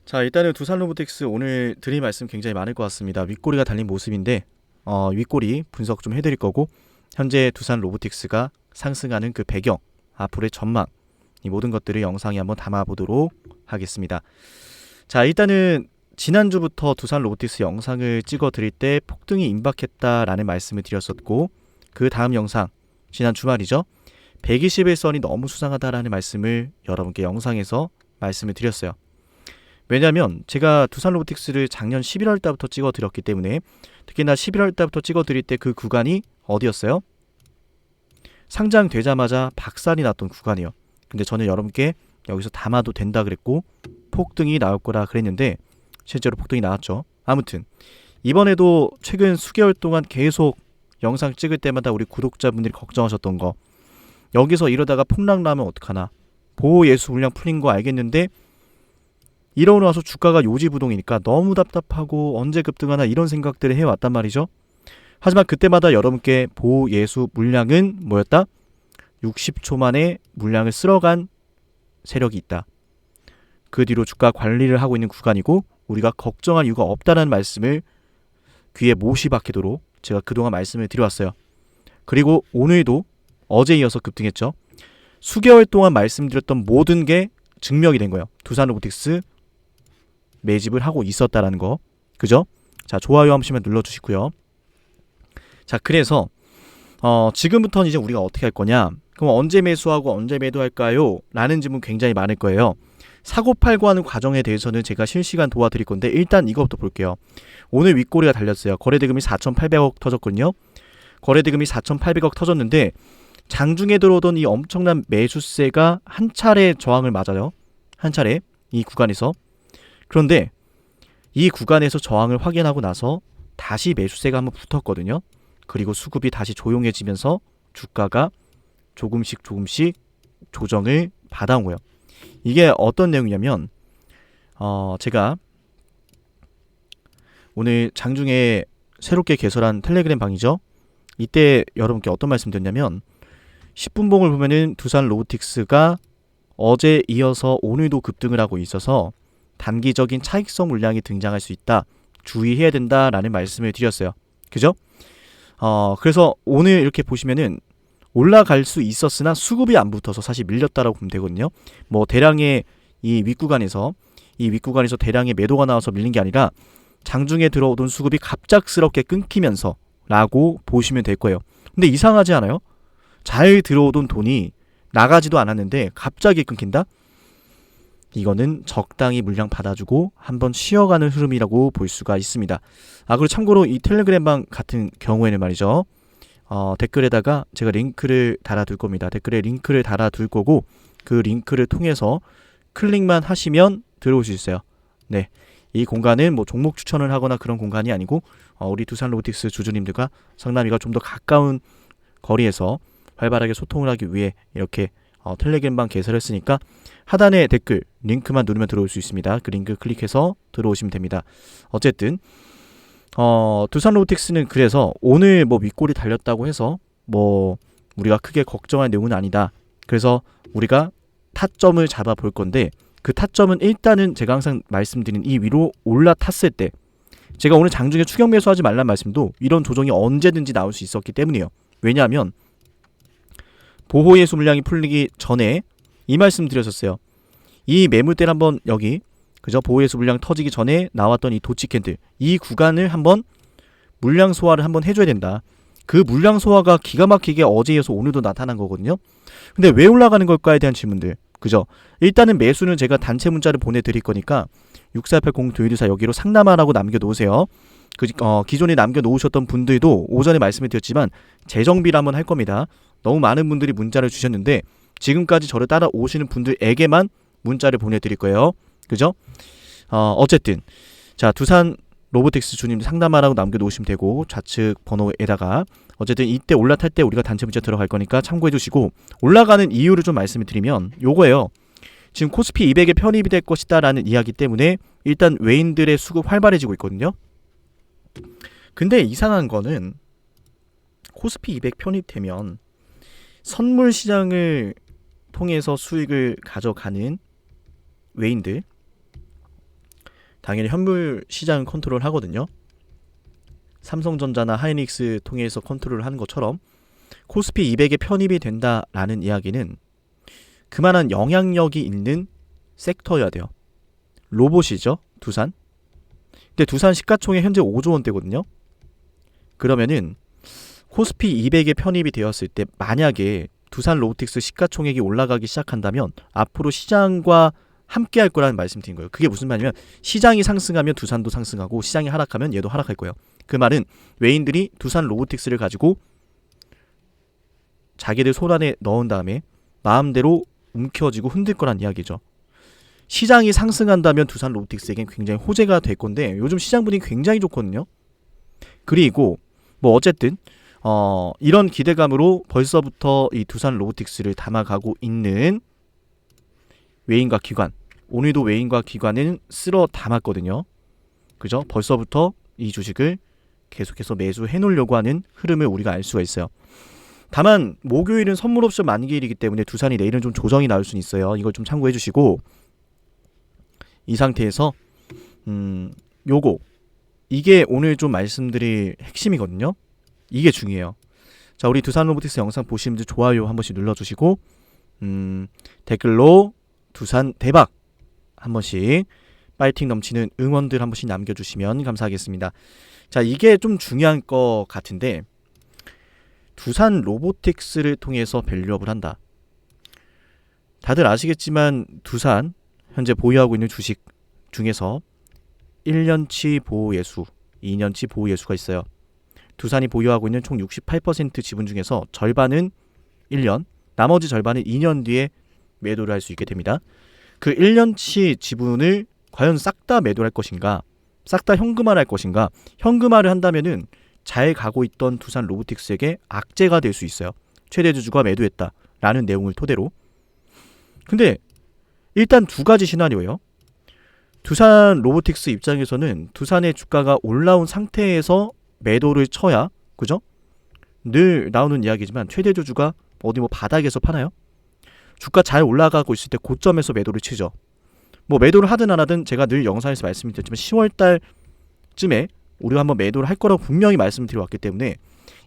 자, 일단은 두산 로보틱스 오늘 드릴 말씀 굉장히 많을 것 같습니다. 윗꼬리가 달린 모습인데 윗꼬리 분석 좀 해드릴 거고, 현재 두산 로보틱스가 상승하는 그 배경, 앞으로의 전망, 이 모든 것들을 영상에 한번 담아보도록 하겠습니다. 자, 일단은 지난주부터 두산 로보틱스 영상을 찍어 드릴 때 폭등이 임박했다라는 말씀을 드렸었고, 그 다음 영상, 지난 주말이죠. 121선이 너무 수상하다라는 말씀을 여러분께 영상에서 말씀을 드렸어요. 왜냐면 제가 두산 로보틱스를 작년 11월 달부터 찍어 드렸기 때문에, 특히나 11월 달부터 찍어 드릴 때 그 구간이 어디였어요? 상장되자마자 박살이 났던 구간이에요. 근데 저는 여러분께 여기서 담아도 된다 그랬고 폭등이 나올 거라 그랬는데 실제로 폭등이 나왔죠. 아무튼 이번에도 최근 수개월 동안 계속 영상 찍을 때마다 우리 구독자분들이 걱정하셨던 거, 여기서 이러다가 폭락 나면 어떡하나, 보호 예수 물량 풀린 거 알겠는데 이러고 나서 주가가 요지부동이니까 너무 답답하고 언제 급등하나 이런 생각들을 해왔단 말이죠. 하지만 그때마다 여러분께 보호 예수 물량은 뭐였다? 60초 만에 물량을 쓸어간 세력이 있다. 그 뒤로 주가 관리를 하고 있는 구간이고 우리가 걱정할 이유가 없다는 말씀을 귀에 못이 박히도록 제가 그동안 말씀을 드려왔어요. 그리고 오늘도 어제 이어서 급등했죠. 수개월 동안 말씀드렸던 모든 게 증명이 된 거예요. 두산 로보틱스 매집을 하고 있었다라는 거. 그죠? 자, 좋아요 한 번씩만 눌러주시고요. 자, 그래서 지금부터는 이제 우리가 어떻게 할 거냐, 그럼 언제 매수하고 언제 매도할까요? 라는 질문 굉장히 많을 거예요. 사고팔고 하는 과정에 대해서는 제가 실시간 도와드릴 건데, 일단 이것부터 볼게요. 오늘 윗꼬리가 달렸어요. 거래대금이 4,800억 터졌거든요. 거래대금이 4,800억 터졌는데 장중에 들어오던 이 엄청난 매수세가 한 차례 저항을 맞아요. 한 차례 이 구간에서. 그런데 이 구간에서 저항을 확인하고 나서 다시 매수세가 한번 붙었거든요. 그리고 수급이 다시 조용해지면서 주가가 조금씩 조정을 받아온 거예요. 이게 어떤 내용이냐면 제가 오늘 장중에 새롭게 개설한 텔레그램 방이죠. 이때 여러분께 어떤 말씀 드렸냐면, 10분봉을 보면은 두산 로보틱스가 어제 이어서 오늘도 급등을 하고 있어서 단기적인 차익성 물량이 등장할 수 있다, 주의해야 된다라는 말씀을 드렸어요. 그죠? 그래서 오늘 이렇게 보시면은 올라갈 수 있었으나 수급이 안 붙어서 사실 밀렸다라고 보면 되거든요. 뭐 대량의 이 윗구간에서 대량의 매도가 나와서 밀린 게 아니라 장중에 들어오던 수급이 갑작스럽게 끊기면서 라고 보시면 될 거예요. 근데 이상하지 않아요? 잘 들어오던 돈이 나가지도 않았는데 갑자기 끊긴다? 이거는 적당히 물량 받아주고 한번 쉬어가는 흐름이라고 볼 수가 있습니다. 그리고 참고로 이 텔레그램방 같은 경우에는 말이죠, 댓글에다가 제가 링크를 달아둘 겁니다. 댓글에 링크를 달아둘 거고, 그 링크를 통해서 클릭만 하시면 들어올 수 있어요. 네, 이 공간은 뭐 종목 추천을 하거나 그런 공간이 아니고 우리 두산 로보틱스 주주님들과 상남이가 좀 더 가까운 거리에서 활발하게 소통을 하기 위해 이렇게 텔레그램방 개설했으니까 하단에 댓글 링크만 누르면 들어올 수 있습니다. 그 링크 클릭해서 들어오시면 됩니다. 어쨌든 두산 로보틱스는 그래서 오늘 뭐 윗골이 달렸다고 해서 뭐 우리가 크게 걱정할 내용은 아니다. 그래서 우리가 타점을 잡아 볼 건데, 그 타점은 일단은 제가 항상 말씀드린 이 위로 올라탔을 때, 제가 오늘 장중에 추격 매수하지 말란 말씀도 이런 조정이 언제든지 나올 수 있었기 때문이에요. 왜냐하면 보호예수 물량이 풀리기 전에 이 말씀 드렸었어요. 이 매물대를 한번 여기, 그죠? 보호예수 물량 터지기 전에 나왔던 이 도치 캔들, 이 구간을 한번 물량 소화를 한번 해줘야 된다. 그 물량 소화가 기가 막히게 어제 이어서 오늘도 나타난 거거든요. 근데 왜 올라가는 걸까에 대한 질문들, 그죠? 일단은 매수는 제가 단체 문자를 보내드릴 거니까 6480 도일이사 여기로 상담하라고 남겨놓으세요. 기존에 남겨놓으셨던 분들도 오전에 말씀을 드렸지만 재정비를 한번 할 겁니다. 너무 많은 분들이 문자를 주셨는데 지금까지 저를 따라오시는 분들에게만 문자를 보내드릴 거예요. 그죠? 어쨌든 자, 두산 로보틱스 주님 상담하라고 남겨놓으시면 되고, 좌측 번호에다가 어쨌든 이때 올라탈 때 우리가 단체 문자 들어갈 거니까 참고해 주시고, 올라가는 이유를 좀 말씀을 드리면 요거예요. 지금 코스피 200에 편입이 될 것이다 라는 이야기 때문에 일단 외인들의 수급 활발해지고 있거든요. 근데 이상한 거는 코스피 200 편입되면 선물 시장을 통해서 수익을 가져가는 외인들, 당연히 현물 시장 컨트롤 하거든요. 삼성전자나 하이닉스 통해서 컨트롤을 하는 것처럼 코스피 200에 편입이 된다라는 이야기는 그만한 영향력이 있는 섹터여야 돼요. 로봇이죠, 두산. 근데 두산 시가총액 현재 5조 원대거든요. 그러면은 코스피 200에 편입이 되었을 때 만약에 두산 로보틱스 시가총액이 올라가기 시작한다면 앞으로 시장과 함께 할 거라는 말씀 드린 거예요. 그게 무슨 말이냐면 시장이 상승하면 두산도 상승하고 시장이 하락하면 얘도 하락할 거예요. 그 말은 외인들이 두산 로보틱스를 가지고 자기들 손 안에 넣은 다음에 마음대로 움켜쥐고 흔들 거란 이야기죠. 시장이 상승한다면 두산 로보틱스에겐 굉장히 호재가 될 건데 요즘 시장 분위기 굉장히 좋거든요. 그리고 뭐 어쨌든 이런 기대감으로 벌써부터 이 두산 로보틱스를 담아가고 있는 외인과 기관, 오늘도 외인과 기관은 쓸어 담았거든요. 그죠? 벌써부터 이 주식을 계속해서 매수해 놓으려고 하는 흐름을 우리가 알 수가 있어요. 다만 목요일은 선물 옵션 만기일이기 때문에 두산이 내일은 좀 조정이 나올 수는 있어요. 이걸 좀 참고해 주시고 이 상태에서 이게 오늘 좀 말씀드릴 핵심이거든요. 이게 중요해요. 자, 우리 두산 로보틱스 영상 보시는 분들 좋아요 한 번씩 눌러주시고 댓글로 두산 대박 한 번씩 파이팅 넘치는 응원들 한 번씩 남겨주시면 감사하겠습니다. 자, 이게 좀 중요한 것 같은데 두산 로보틱스를 통해서 밸류업을 한다. 다들 아시겠지만 두산 현재 보유하고 있는 주식 중에서 1년치 보호예수, 2년치 보호예수가 있어요. 두산이 보유하고 있는 총 68% 지분 중에서 절반은 1년, 나머지 절반은 2년 뒤에 매도를 할 수 있게 됩니다. 그 1년치 지분을 과연 싹 다 매도를 할 것인가, 싹 다 현금화를 할 것인가. 현금화를 한다면은 잘 가고 있던 두산 로보틱스에게 악재가 될 수 있어요. 최대 주주가 매도했다라는 내용을 토대로. 근데 일단 두 가지 시나리오예요. 두산 로보틱스 입장에서는 두산의 주가가 올라온 상태에서 매도를 쳐야, 그죠? 늘 나오는 이야기지만 최대 주주가 어디 뭐 바닥에서 파나요? 주가 잘 올라가고 있을 때 고점에서 매도를 치죠. 뭐 매도를 하든 안 하든 제가 늘 영상에서 말씀드렸지만 10월달쯤에 우리가 한번 매도를 할 거라고 분명히 말씀드려왔기 때문에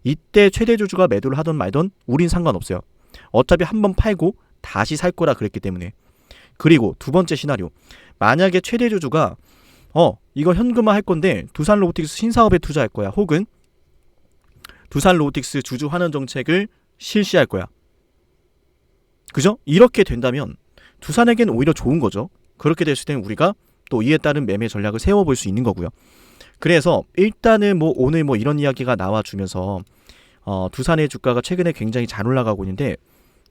이때 최대 주주가 매도를 하든 말든 우린 상관없어요. 어차피 한번 팔고 다시 살 거라 그랬기 때문에. 그리고 두 번째 시나리오, 만약에 최대 주주가 이거 현금화 할 건데 두산 로보틱스 신사업에 투자할 거야, 혹은 두산 로보틱스 주주 환원 정책을 실시할 거야, 그죠? 이렇게 된다면 두산에게는 오히려 좋은 거죠. 그렇게 됐을 때는 우리가 또 이에 따른 매매 전략을 세워볼 수 있는 거고요. 그래서 일단은 뭐 오늘 뭐 이런 이야기가 나와주면서 두산의 주가가 최근에 굉장히 잘 올라가고 있는데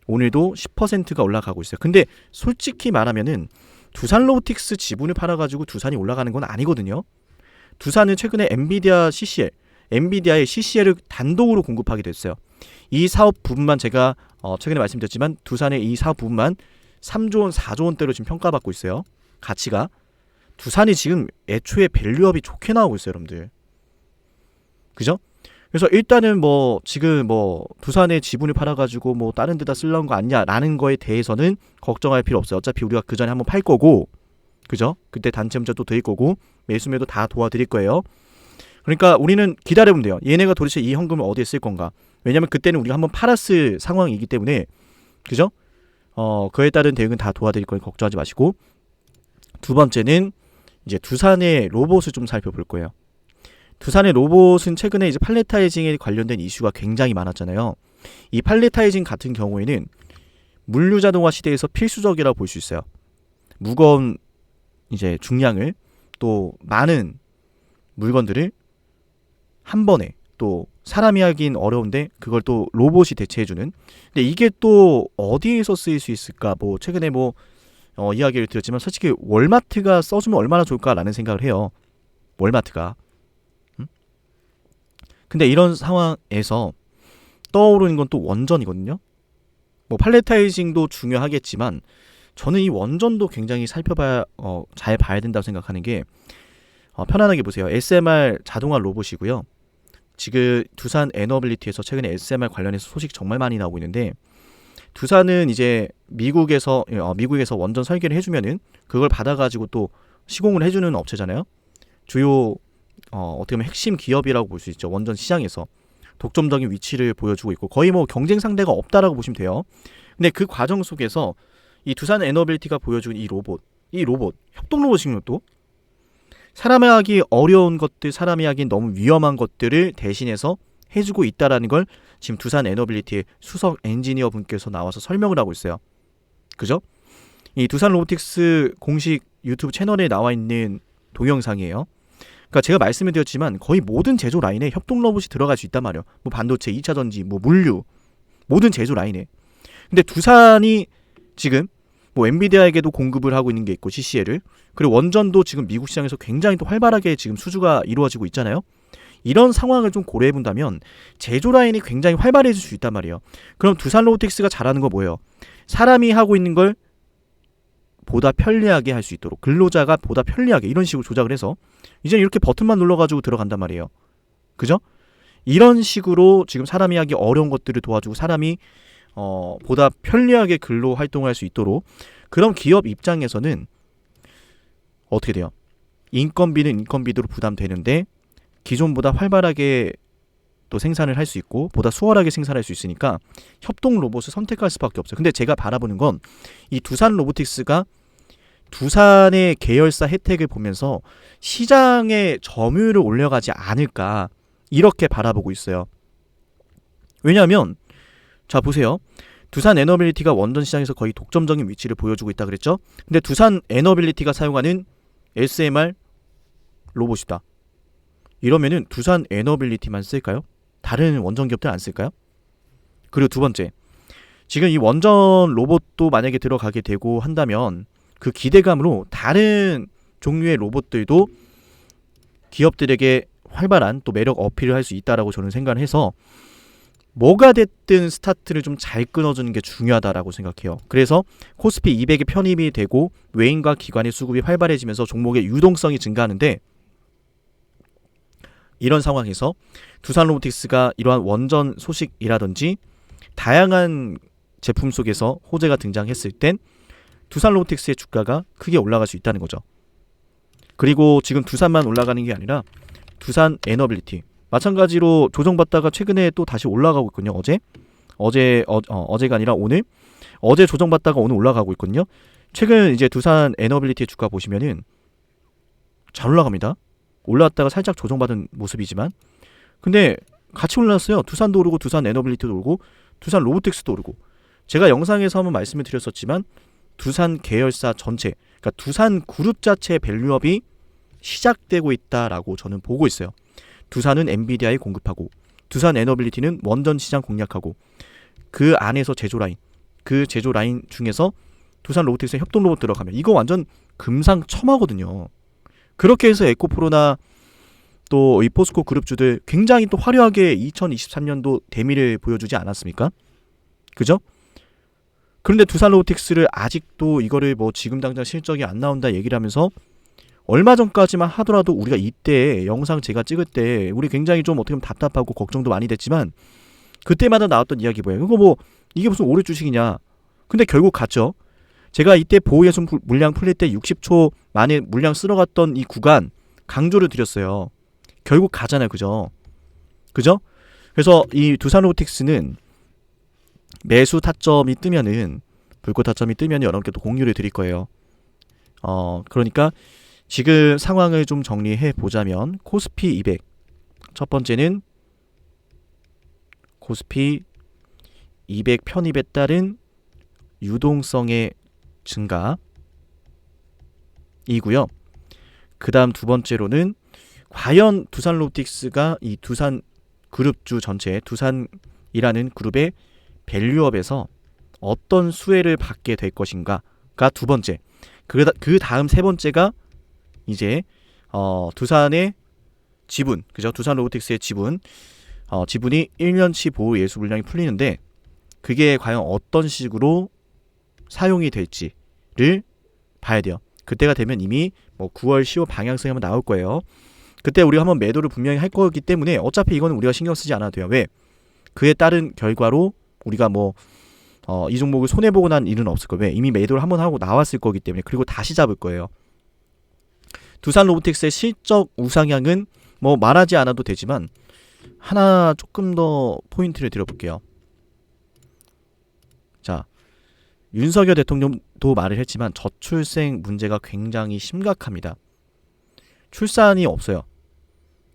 오늘도 10%가 올라가고 있어요. 근데 솔직히 말하면은 두산 로보틱스 지분을 팔아가지고 두산이 올라가는 건 아니거든요. 두산은 최근에 엔비디아의 CCL을 단독으로 공급하게 됐어요. 이 사업 부분만 제가 최근에 말씀드렸지만 두산의 이 사업 부분만 3조 원, 4조 원대로 지금 평가받고 있어요. 가치가. 두산이 지금 애초에 밸류업이 좋게 나오고 있어요, 여러분들. 그죠? 그래서 일단은 뭐 지금 뭐 두산의 지분을 팔아가지고 뭐 다른 데다 쓰려는 거 아니냐라는 거에 대해서는 걱정할 필요 없어요. 어차피 우리가 그 전에 한번 팔 거고, 그죠? 그때 단체 문자 또 드릴 거고 매수매도 다 도와드릴 거예요. 그러니까 우리는 기다려보면 돼요. 얘네가 도대체 이 현금을 어디에 쓸 건가? 왜냐면 그때는 우리가 한번 팔았을 상황이기 때문에, 그죠? 그에 따른 대응은 다 도와드릴 거니 걱정하지 마시고, 두 번째는 이제 두산의 로봇을 좀 살펴볼 거예요. 두산의 로봇은 최근에 이제 팔레타이징에 관련된 이슈가 굉장히 많았잖아요. 이 팔레타이징 같은 경우에는 물류자동화 시대에서 필수적이라고 볼 수 있어요. 무거운 이제 중량을 또 많은 물건들을 한 번에, 또 사람이 하긴 어려운데 그걸 또 로봇이 대체해주는. 근데 이게 또 어디에서 쓰일 수 있을까? 뭐 최근에 뭐 이야기를 드렸지만 솔직히 월마트가 써주면 얼마나 좋을까라는 생각을 해요. 월마트가. 근데 이런 상황에서 떠오르는 건 또 원전이거든요. 뭐 팔레타이징도 중요하겠지만 저는 이 원전도 굉장히 살펴봐야 잘 봐야 된다고 생각하는 게, 편안하게 보세요. SMR 자동화 로봇이고요. 지금 두산 에너빌리티에서 최근에 SMR 관련해서 소식 정말 많이 나오고 있는데, 두산은 이제 미국에서 원전 설계를 해주면은 그걸 받아가지고 또 시공을 해주는 업체잖아요. 주요 어떻게 보면 핵심 기업이라고 볼 수 있죠. 원전 시장에서 독점적인 위치를 보여주고 있고 거의 뭐 경쟁 상대가 없다라고 보시면 돼요. 근데 그 과정 속에서 이 두산 에너빌리티가 보여준 이 로봇 협동 로봇이군요. 또 사람이 하기 어려운 것들, 사람이 하기 너무 위험한 것들을 대신해서 해주고 있다라는 걸 지금 두산 에너빌리티의 수석 엔지니어 분께서 나와서 설명을 하고 있어요. 그죠? 이 두산 로보틱스 공식 유튜브 채널에 나와 있는 동영상이에요. 그러니까 제가 말씀을 드렸지만 거의 모든 제조 라인에 협동 로봇이 들어갈 수 있단 말이에요. 뭐 반도체, 2차 전지, 뭐 물류, 모든 제조 라인에. 근데 두산이 지금 뭐 엔비디아에게도 공급을 하고 있는 게 있고 CCL을, 그리고 원전도 지금 미국 시장에서 굉장히 또 활발하게 지금 수주가 이루어지고 있잖아요. 이런 상황을 좀 고려해 본다면 제조 라인이 굉장히 활발해질 수 있단 말이에요. 그럼 두산 로보틱스가 잘하는 거 뭐예요? 사람이 하고 있는 걸 보다 편리하게 할 수 있도록, 근로자가 보다 편리하게 이런 식으로 조작을 해서 이제 이렇게 버튼만 눌러가지고 들어간단 말이에요. 그죠? 이런 식으로 지금 사람이 하기 어려운 것들을 도와주고 사람이 보다 편리하게 근로 활동할 수 있도록, 그런 기업 입장에서는 어떻게 돼요? 인건비는 인건비대로 부담되는데 기존보다 활발하게 또 생산을 할 수 있고 보다 수월하게 생산할 수 있으니까 협동 로봇을 선택할 수밖에 없어요. 근데 제가 바라보는 건 이 두산 로보틱스가 두산의 계열사 혜택을 보면서 시장의 점유율을 올려가지 않을까, 이렇게 바라보고 있어요. 왜냐하면 자 보세요. 두산 에너빌리티가 원전 시장에서 거의 독점적인 위치를 보여주고 있다 그랬죠. 근데 두산 에너빌리티가 사용하는 SMR 로봇이다. 이러면은 두산 에너빌리티만 쓸까요? 다른 원전 기업들 안 쓸까요? 그리고 두 번째, 지금 이 원전 로봇도 만약에 들어가게 되고 한다면 그 기대감으로 다른 종류의 로봇들도 기업들에게 활발한 또 매력 어필을 할 수 있다라고 저는 생각을 해서 뭐가 됐든 스타트를 좀 잘 끊어주는 게 중요하다라고 생각해요. 그래서 코스피 200에 편입이 되고 외인과 기관의 수급이 활발해지면서 종목의 유동성이 증가하는데, 이런 상황에서 두산 로보틱스가 이러한 원전 소식이라든지 다양한 제품 속에서 호재가 등장했을 땐 두산 로보틱스의 주가가 크게 올라갈 수 있다는 거죠. 그리고 지금 두산만 올라가는 게 아니라 두산 에너빌리티 마찬가지로 조정받다가 최근에 또 다시 올라가고 있거든요. 어제가 아니라 오늘, 어제 조정받다가 오늘 올라가고 있거든요. 최근 이제 두산 에너빌리티의 주가 보시면은 잘 올라갑니다. 올라왔다가 살짝 조정받은 모습이지만 근데 같이 올랐어요. 두산도 오르고 두산 에너빌리티도 오르고 두산 로보틱스도 오르고. 제가 영상에서 한번 말씀을 드렸었지만 두산 계열사 전체, 그러니까 두산 그룹 자체의 밸류업이 시작되고 있다라고 저는 보고 있어요. 두산은 엔비디아에 공급하고 두산 에너빌리티는 원전 시장 공략하고 그 안에서 제조 라인, 그 제조 라인 중에서 두산 로보틱스에 협동 로봇 들어가면 이거 완전 금상첨화거든요. 그렇게 해서 에코프로나 또 이 포스코 그룹주들 굉장히 또 화려하게 2023년도 대미를 보여주지 않았습니까? 그죠? 그런데 두산 로보틱스를 아직도 이거를 뭐 지금 당장 실적이 안 나온다 얘기를 하면서 얼마 전까지만 하더라도 우리가 이때 영상 제가 찍을 때 우리 굉장히 좀 어떻게 보면 답답하고 걱정도 많이 됐지만 그때마다 나왔던 이야기 뭐예요? 이거 뭐 이게 무슨 오래 주식이냐? 근데 결국 갔죠. 제가 이때 보호예순 물량 풀릴 때 60초 만에 물량 쓸어갔던 이 구간 강조를 드렸어요. 결국 가잖아요. 그죠? 그래서 이 두산 로보틱스는 매수 타점이 뜨면은, 불꽃 타점이 뜨면 여러분께 또 공유를 드릴 거예요. 그러니까 지금 상황을 좀 정리해 보자면 코스피 200 첫 번째는 코스피 200 편입에 따른 유동성의 증가이고요. 그 다음 두 번째로는 과연 두산 로보틱스가 이 두산 그룹주 전체, 두산이라는 그룹의 밸류업에서 어떤 수혜를 받게 될 것인가가 두 번째. 그 다음 세 번째가 이제 두산의 지분, 그죠? 두산 로보틱스의 지분이 1년치 보호 예수 물량이 풀리는데 그게 과연 어떤 식으로 사용이 될지를 봐야 돼요. 그때가 되면 이미 뭐 9월, 10월 방향성이 한번 나올 거예요. 그때 우리가 한번 매도를 분명히 할 거기 때문에 어차피 이거는 우리가 신경 쓰지 않아도 돼요. 왜? 그에 따른 결과로 우리가 뭐 이 종목을 손해보고 난 일은 없을 거예요. 왜? 이미 매도를 한번 하고 나왔을 거기 때문에. 그리고 다시 잡을 거예요. 두산 로보틱스의 실적 우상향은 뭐 말하지 않아도 되지만 하나 조금 더 포인트를 드려볼게요. 자, 윤석열 대통령도 말을 했지만 저출생 문제가 굉장히 심각합니다. 출산이 없어요.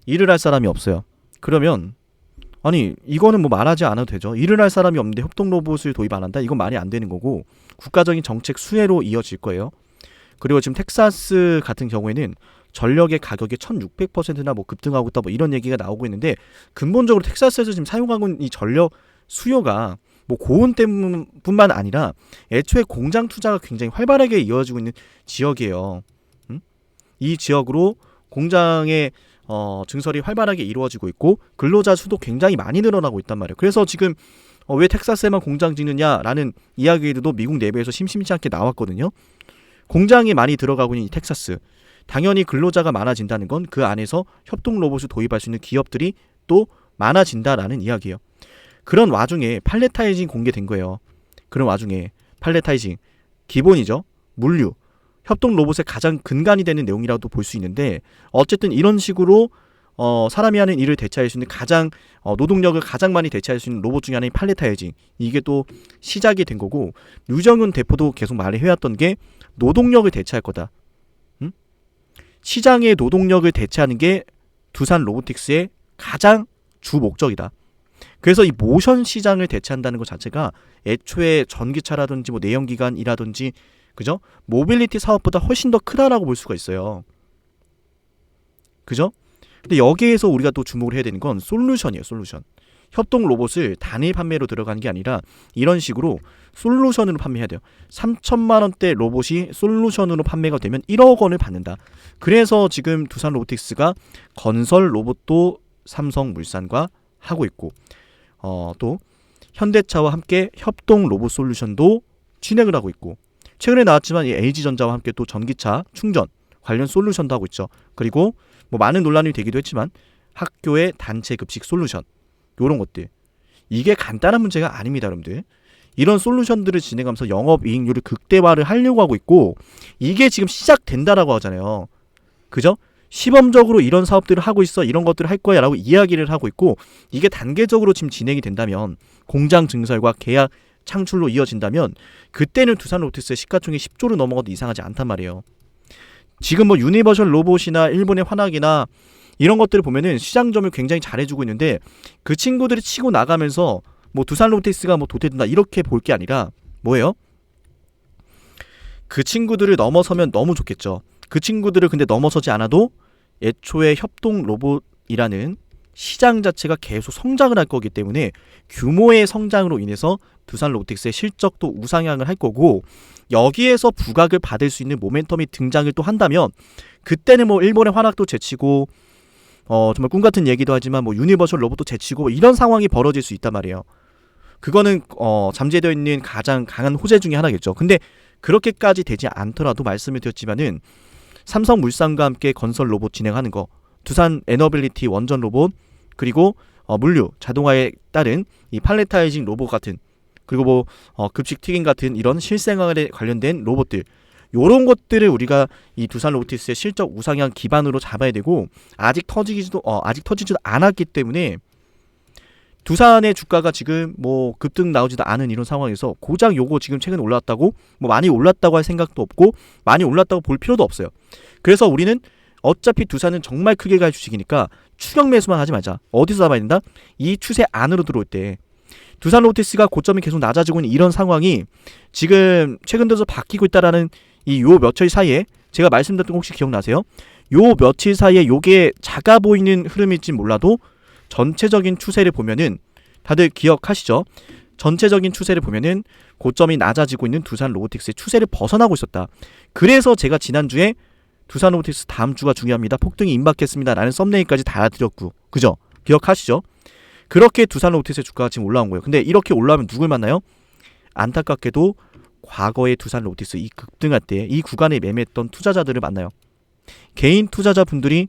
일을 할 사람이 없어요. 그러면 아니 이거는 뭐 말하지 않아도 되죠. 일을 할 사람이 없는데 협동 로봇을 도입 안 한다? 이건 말이 안 되는 거고 국가적인 정책 수혜로 이어질 거예요. 그리고 지금 텍사스 같은 경우에는 전력의 가격이 1600%나 뭐 급등하고 있다 뭐 이런 얘기가 나오고 있는데 근본적으로 텍사스에서 지금 사용하고 있는 이 전력 수요가 뭐 고온 때문뿐만 아니라 애초에 공장 투자가 굉장히 활발하게 이어지고 있는 지역이에요. 이 지역으로 공장의 증설이 활발하게 이루어지고 있고 근로자 수도 굉장히 많이 늘어나고 있단 말이에요. 그래서 지금 왜 텍사스에만 공장 짓느냐라는 이야기들도 미국 내부에서 심심치 않게 나왔거든요. 공장이 많이 들어가고 있는 이 텍사스, 당연히 근로자가 많아진다는 건 그 안에서 협동 로봇을 도입할 수 있는 기업들이 또 많아진다라는 이야기예요. 그런 와중에 팔레타이징 공개된 거예요. 그런 와중에 팔레타이징 기본이죠. 물류 협동 로봇의 가장 근간이 되는 내용이라도 볼 수 있는데 어쨌든 이런 식으로 사람이 하는 일을 대체할 수 있는 가장 노동력을 가장 많이 대체할 수 있는 로봇 중에 하나인 팔레타이징, 이게 또 시작이 된 거고 류정은 대표도 계속 말을 해왔던 게 노동력을 대체할 거다. 시장의 노동력을 대체하는 게 두산 로보틱스의 가장 주 목적이다. 그래서 이 모션 시장을 대체한다는 것 자체가 애초에 전기차라든지 뭐 내연기관이라든지 그죠? 모빌리티 사업보다 훨씬 더 크다라고 볼 수가 있어요. 그죠? 근데 여기에서 우리가 또 주목을 해야 되는 건 솔루션이에요. 솔루션. 협동 로봇을 단일 판매로 들어가는 게 아니라 이런 식으로 솔루션으로 판매해야 돼요. 3천만 원대 로봇이 솔루션으로 판매가 되면 1억 원을 받는다. 그래서 지금 두산 로보틱스가 건설 로봇도 삼성물산과 하고 있고 또 현대차와 함께 협동 로봇 솔루션도 진행을 하고 있고 최근에 나왔지만 이 LG전자와 함께 또 전기차 충전 관련 솔루션도 하고 있죠. 그리고 뭐 많은 논란이 되기도 했지만 학교의 단체 급식 솔루션 요런 것들, 이게 간단한 문제가 아닙니다. 여러분들, 이런 솔루션들을 진행하면서 영업이익률을 극대화를 하려고 하고 있고 이게 지금 시작된다라고 하잖아요. 그죠? 시범적으로 이런 사업들을 하고 있어, 이런 것들을 할 거야 라고 이야기를 하고 있고 이게 단계적으로 지금 진행이 된다면 공장 증설과 계약 창출로 이어진다면 그때는 두산 로보틱스의 시가총액이 10조를 넘어가도 이상하지 않단 말이에요. 지금 뭐 유니버셜 로봇이나 일본의 환학이나 이런 것들을 보면은 시장 점유를 굉장히 잘해주고 있는데 그 친구들이 치고 나가면서 뭐 두산 로보틱스가 뭐 도태된다 이렇게 볼 게 아니라 뭐예요? 그 친구들을 넘어서면 너무 좋겠죠. 그 친구들을 근데 넘어서지 않아도 애초에 협동 로봇이라는 시장 자체가 계속 성장을 할 거기 때문에 규모의 성장으로 인해서 두산 로보틱스의 실적도 우상향을 할 거고 여기에서 부각을 받을 수 있는 모멘텀이 등장을 또 한다면 그때는 뭐 일본의 환학도 제치고 정말 꿈같은 얘기도 하지만 뭐 유니버셜 로봇도 제치고 이런 상황이 벌어질 수 있단 말이에요. 그거는 잠재되어 있는 가장 강한 호재 중에 하나겠죠. 근데 그렇게까지 되지 않더라도 말씀을 드렸지만은 삼성물산과 함께 건설 로봇 진행하는 거, 두산 에너빌리티 원전 로봇, 그리고 물류 자동화에 따른 이 팔레타이징 로봇 같은, 그리고 뭐 급식 튀김 같은 이런 실생활에 관련된 로봇들, 요런 것들을 우리가 이 두산 로보틱스의 실적 우상향 기반으로 잡아야 되고 아직 터지지도 않았기 때문에 두산의 주가가 지금 뭐 급등 나오지도 않은 이런 상황에서 고작 요거 지금 최근에 올랐다고 뭐 많이 올랐다고 할 생각도 없고 많이 올랐다고 볼 필요도 없어요. 그래서 우리는 어차피 두산은 정말 크게 갈 주식이니까 추격 매수만 하지 말자. 어디서 잡아야 된다? 이 추세 안으로 들어올 때 두산 로보틱스가 고점이 계속 낮아지고 있는 이런 상황이 지금 최근 들어서 바뀌고 있다라는 이 요 며칠 사이에 제가 말씀드렸던 거 혹시 기억나세요? 요 며칠 사이에 요게 작아 보이는 흐름일지 몰라도 전체적인 추세를 보면은 다들 기억하시죠? 전체적인 추세를 보면은 고점이 낮아지고 있는 두산 로보틱스의 추세를 벗어나고 있었다. 그래서 제가 지난주에 두산 로보틱스 다음 주가 중요합니다. 폭등이 임박했습니다. 라는 썸네일까지 달아드렸고, 그죠? 기억하시죠? 그렇게 두산 로보틱스의 주가가 지금 올라온 거예요. 근데 이렇게 올라오면 누굴 만나요? 안타깝게도 과거의 두산 로보틱스 이 급등할 때 이 구간에 매매했던 투자자들을 만나요. 개인 투자자분들이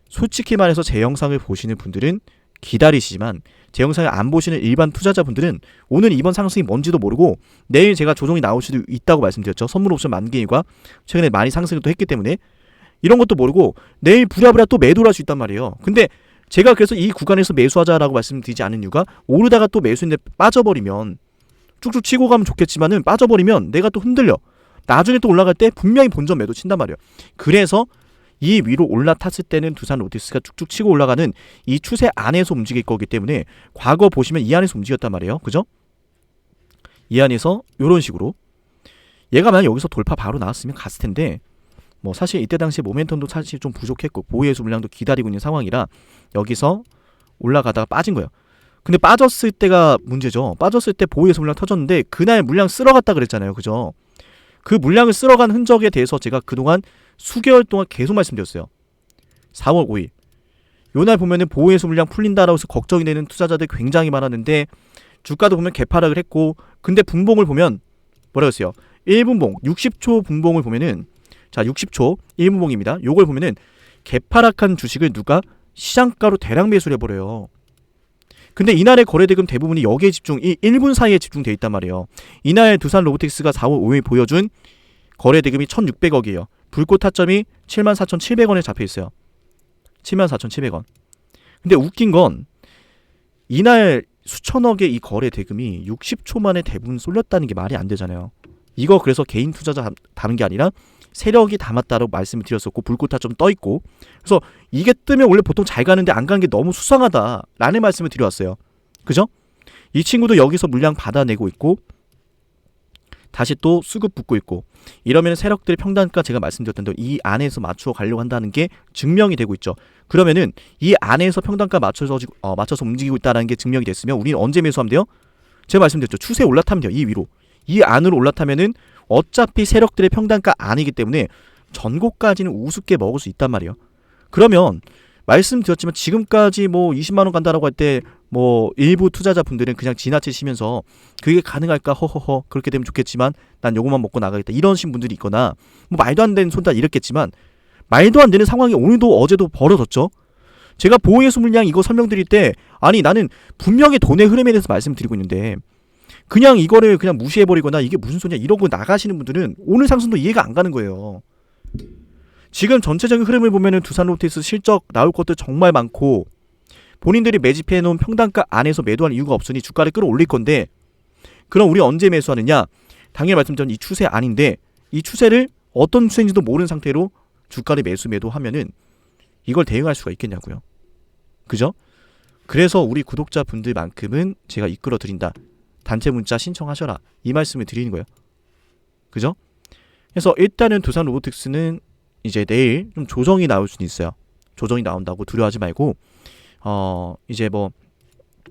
솔직히 말해서 제 영상을 보시는 분들은 기다리시지만 제 영상을 안 보시는 일반 투자자분들은 오늘 이번 상승이 뭔지도 모르고 내일 제가 조정이 나올 수도 있다고 말씀드렸죠. 선물 옵션 만기일과 최근에 많이 상승을 또 했기 때문에 이런 것도 모르고 내일 부랴부랴 또 매도를 할 수 있단 말이에요. 근데 제가 그래서 이 구간에서 매수하자라고 말씀드리지 않은 이유가 오르다가 또 매수인데 빠져버리면 쭉쭉 치고 가면 좋겠지만은 빠져버리면 내가 또 흔들려. 나중에 또 올라갈 때 분명히 본전 매도 친단 말이에요. 그래서 이 위로 올라탔을 때는 두산 로보틱스가 쭉쭉 치고 올라가는 이 추세 안에서 움직일 거기 때문에 과거 보시면 이 안에서 움직였단 말이에요. 그죠? 이 안에서 이런 식으로 얘가 만약 여기서 돌파 바로 나왔으면 갔을 텐데 뭐 사실 이때 당시에 모멘텀도 사실 좀 부족했고 보유해수 물량도 기다리고 있는 상황이라 여기서 올라가다가 빠진 거예요. 근데 빠졌을 때가 문제죠. 빠졌을 때 보유해수 물량 터졌는데 그날 물량 쓸어갔다 그랬잖아요. 그죠? 그 물량을 쓸어간 흔적에 대해서 제가 그동안 수개월 동안 계속 말씀드렸어요. 4월 5일 요날 보면은 보유해수 물량 풀린다라고 해서 걱정이 되는 투자자들 굉장히 많았는데 주가도 보면 개파락을 했고 근데 분봉을 보면 뭐라고 했어요? 1분봉 60초 분봉을 보면은 자 60초 1분봉입니다. 요걸 보면은 개파락한 주식을 누가 시장가로 대량 매수를 해버려요. 근데 이날의 거래대금 대부분이 여기에 집중, 이 1분 사이에 집중돼 있단 말이에요. 이날 두산 로보틱스가 4월 5일 보여준 거래대금이 1,600억이에요. 불꽃 타점이 74,700원에 잡혀있어요. 74,700원. 근데 웃긴 건 이날 수천억의 이 거래대금이 60초 만에 대부분 쏠렸다는 게 말이 안 되잖아요. 이거 그래서 개인 투자자 담은 게 아니라 세력이 담았다고 말씀을 드렸었고 불꽃 타점 떠있고 그래서 이게 뜨면 원래 보통 잘 가는데 안 가는 게 너무 수상하다라는 말씀을 드려왔어요. 그죠? 이 친구도 여기서 물량 받아내고 있고 다시 또 수급 붙고 있고 이러면 세력들의 평단가 제가 말씀드렸던 대로 이 안에서 맞추어 가려고 한다는 게 증명이 되고 있죠. 그러면은 이 안에서 평단가 맞춰서 움직이고 있다는 게 증명이 됐으면 우리는 언제 매수하면 돼요? 제가 말씀드렸죠. 추세 올라타면 돼요. 이 위로. 이 안으로 올라타면은 어차피 세력들의 평단가 아니기 때문에 전고까지는 우습게 먹을 수 있단 말이에요. 그러면 말씀드렸지만 지금까지 뭐 20만원 간다라고 할 때 뭐 일부 투자자분들은 그냥 지나치시면서 그게 가능할까 허허허 그렇게 되면 좋겠지만 난 요것만 먹고 나가겠다 이러신 분들이 있거나 뭐 말도 안 되는 손다 이랬겠지만 말도 안 되는 상황이 오늘도 어제도 벌어졌죠. 제가 보유해수 물량 이거 설명드릴 때 아니 나는 분명히 돈의 흐름에 대해서 말씀드리고 있는데 그냥 이거를 그냥 무시해버리거나 이게 무슨 소리냐 이러고 나가시는 분들은 오늘 상승도 이해가 안 가는 거예요. 지금 전체적인 흐름을 보면은 두산 로보틱스 실적 나올 것도 정말 많고 본인들이 매집해놓은 평단가 안에서 매도할 이유가 없으니 주가를 끌어올릴 건데 그럼 우리 언제 매수하느냐? 당연히 말씀드린 이 추세 아닌데 이 추세를 어떤 추세인지도 모르는 상태로 주가를 매도하면은 이걸 대응할 수가 있겠냐고요. 그죠? 그래서 우리 구독자분들만큼은 제가 이끌어 드린다. 단체 문자 신청하셔라. 이 말씀을 드리는 거예요. 그죠? 그래서 일단은 두산 로보틱스는 이제 내일 좀 조정이 나올 수는 있어요. 조정이 나온다고 두려워하지 말고 이제 뭐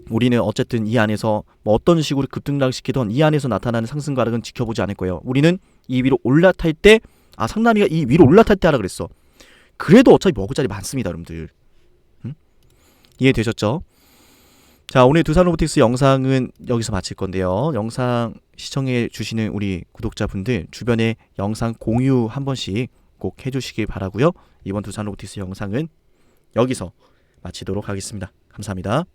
우리는 어쨌든 이 안에서 뭐 어떤 식으로 급등락시키던 이 안에서 나타나는 상승 가락은 지켜보지 않을 거예요. 우리는 이 위로 올라탈 때 상남이가 이 위로 올라탈 때 하라 그랬어. 그래도 어차피 먹을 자리 많습니다, 여러분들. 이해되셨죠? 자, 오늘 두산 로보틱스 영상은 여기서 마칠 건데요. 영상 시청해 주시는 우리 구독자분들 주변에 영상 공유 한 번씩 꼭 해주시길 바라고요. 이번 두산 로보틱스 영상은 여기서 마치도록 하겠습니다. 감사합니다.